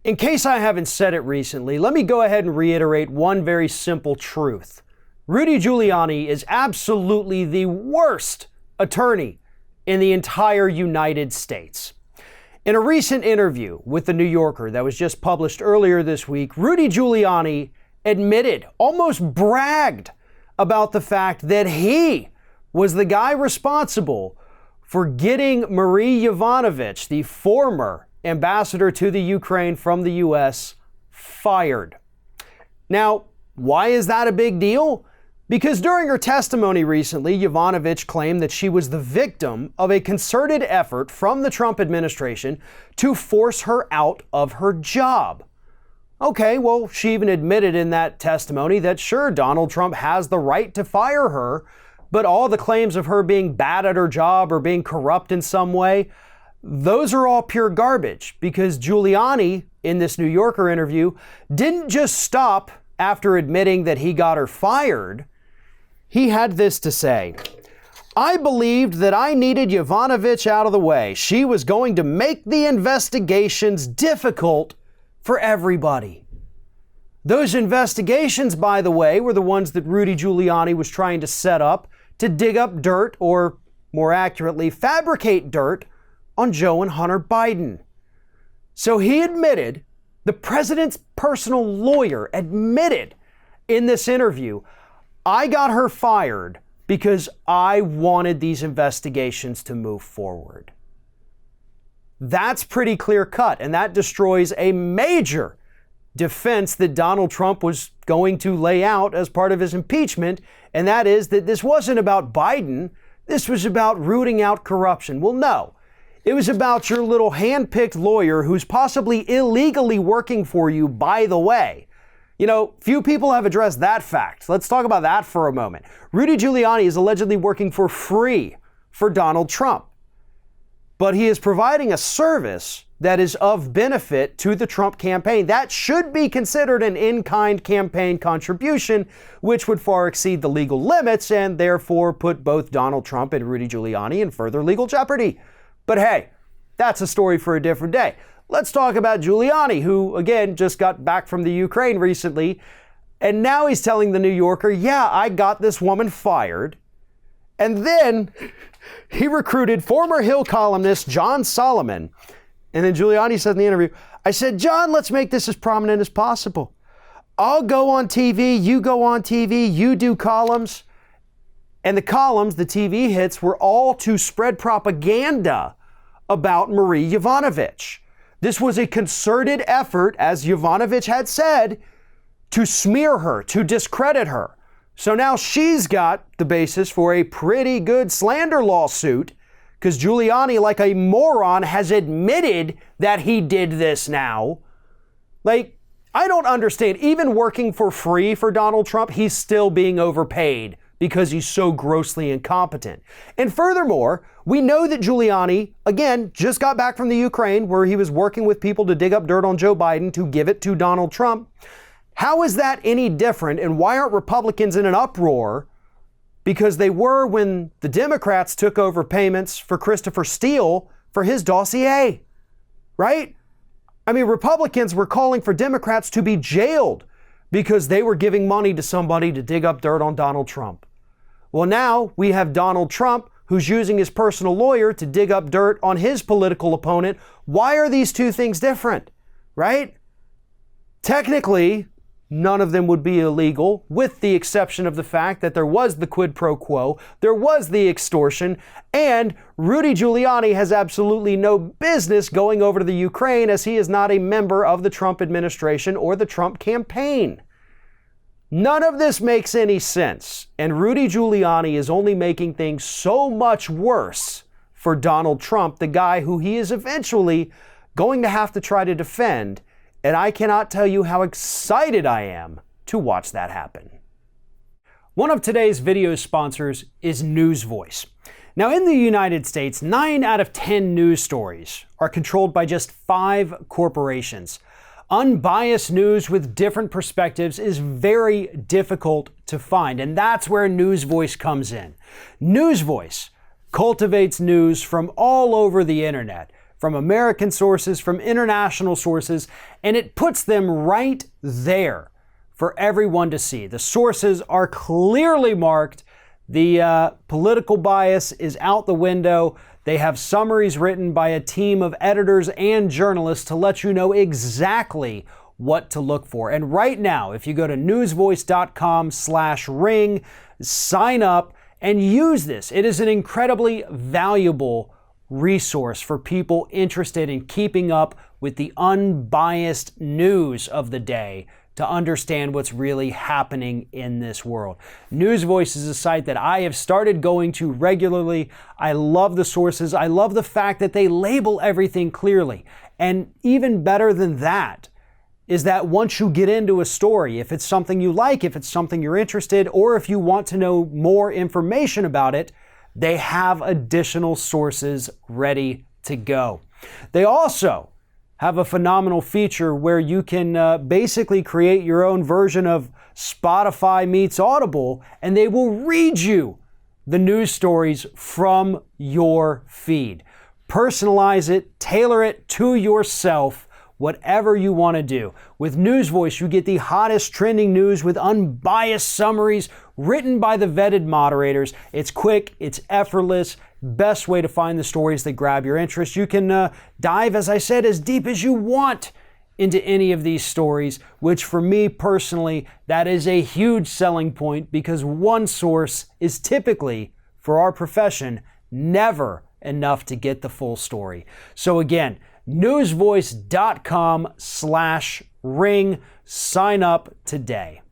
In case I haven't said it recently, let me go ahead and reiterate one very simple truth. Rudy Giuliani is absolutely the worst attorney in the entire United States. In a recent interview with The New Yorker that was just published earlier this week, Rudy Giuliani admitted, almost bragged, about the fact that he was the guy responsible for getting Marie Yovanovitch, the former ambassador to the Ukraine from the U.S., fired. Now, why is that a big deal? Because during her testimony recently, Yovanovitch claimed that she was the victim of a concerted effort from the Trump administration to force her out of her job. Okay, well, she even admitted in that testimony that sure, Donald Trump has the right to fire her, but all the claims of her being bad at her job or being corrupt in some way, those are all pure garbage, because Giuliani, in this New Yorker interview, didn't just stop after admitting that he got her fired. He had this to say: "I believed that I needed Yovanovitch out of the way. She was going to make the investigations difficult for everybody." Those investigations, by the way, were the ones that Rudy Giuliani was trying to set up to dig up dirt, or more accurately, fabricate dirt on Joe and Hunter Biden. So he admitted, the president's personal lawyer admitted in this interview, I got her fired because I wanted these investigations to move forward. That's pretty clear cut, and that destroys a major defense that Donald Trump was going to lay out as part of his impeachment, and that is that this wasn't about Biden, this was about rooting out corruption. Well, no. It was about your little hand-picked lawyer who's possibly illegally working for you, by the way. You know, few people have addressed that fact. Let's talk about that for a moment. Rudy Giuliani is allegedly working for free for Donald Trump, but he is providing a service that is of benefit to the Trump campaign. That should be considered an in-kind campaign contribution, which would far exceed the legal limits and therefore put both Donald Trump and Rudy Giuliani in further legal jeopardy. But hey, that's a story for a different day. Let's talk about Giuliani, who, again, just got back from the Ukraine recently, and now he's telling The New Yorker, yeah, I got this woman fired. And then he recruited former Hill columnist John Solomon. And then Giuliani said in the interview, I said, John, let's make this as prominent as possible. I'll go on TV, you go on TV, you do columns. And the columns, the TV hits, were all to spread propaganda about Marie Yovanovitch. This was a concerted effort, as Yovanovitch had said, to smear her, to discredit her. So now she's got the basis for a pretty good slander lawsuit, because Giuliani, like a moron, has admitted that he did this now. Like, I don't understand. Even working for free for Donald Trump, he's still being overpaid because he's so grossly incompetent. And furthermore, we know that Giuliani, again, just got back from the Ukraine, where he was working with people to dig up dirt on Joe Biden to give it to Donald Trump. How is that any different, and why aren't Republicans in an uproar? Because they were when the Democrats took over payments for Christopher Steele for his dossier, right? I mean, Republicans were calling for Democrats to be jailed because they were giving money to somebody to dig up dirt on Donald Trump. Well, now we have Donald Trump, who's using his personal lawyer to dig up dirt on his political opponent. Why are these two things different, right? Technically, none of them would be illegal, with the exception of the fact that there was the quid pro quo, there was the extortion, and Rudy Giuliani has absolutely no business going over to the Ukraine, as he is not a member of the Trump administration or the Trump campaign. None of this makes any sense, and Rudy Giuliani is only making things so much worse for Donald Trump, the guy who he is eventually going to have to try to defend, and I cannot tell you how excited I am to watch that happen. One of today's video sponsors is NewsVoice. Now, in the United States, 9 out of 10 news stories are controlled by just 5 corporations. Unbiased news with different perspectives is very difficult to find, and that's where NewsVoice comes in. NewsVoice cultivates news from all over the internet, from American sources, from international sources, and it puts them right there for everyone to see. The sources are clearly marked. The political bias is out the window. They have summaries written by a team of editors and journalists to let you know exactly what to look for. And right now, if you go to newsvoice.com/ring, sign up and use this. It is an incredibly valuable resource for people interested in keeping up with the unbiased news of the day to understand what's really happening in this world. Newsvoice is a site that I have started going to regularly. I love the sources. I love the fact that they label everything clearly. And even better than that is that once you get into a story, if it's something you like, if it's something you're interested, or if you want to know more information about it, they have additional sources ready to go. They also have a phenomenal feature where you can basically create your own version of Spotify meets Audible, and they will read you the news stories from your feed. Personalize it, tailor it to yourself, whatever you want to do. With Newsvoice, you get the hottest trending news with unbiased summaries written by the vetted moderators. It's quick, it's effortless, best way to find the stories that grab your interest. You can dive, as I said, as deep as you want into any of these stories, which for me personally, that is a huge selling point because one source is typically, for our profession, never enough to get the full story. So again, newsvoice.com/ring. Sign up today.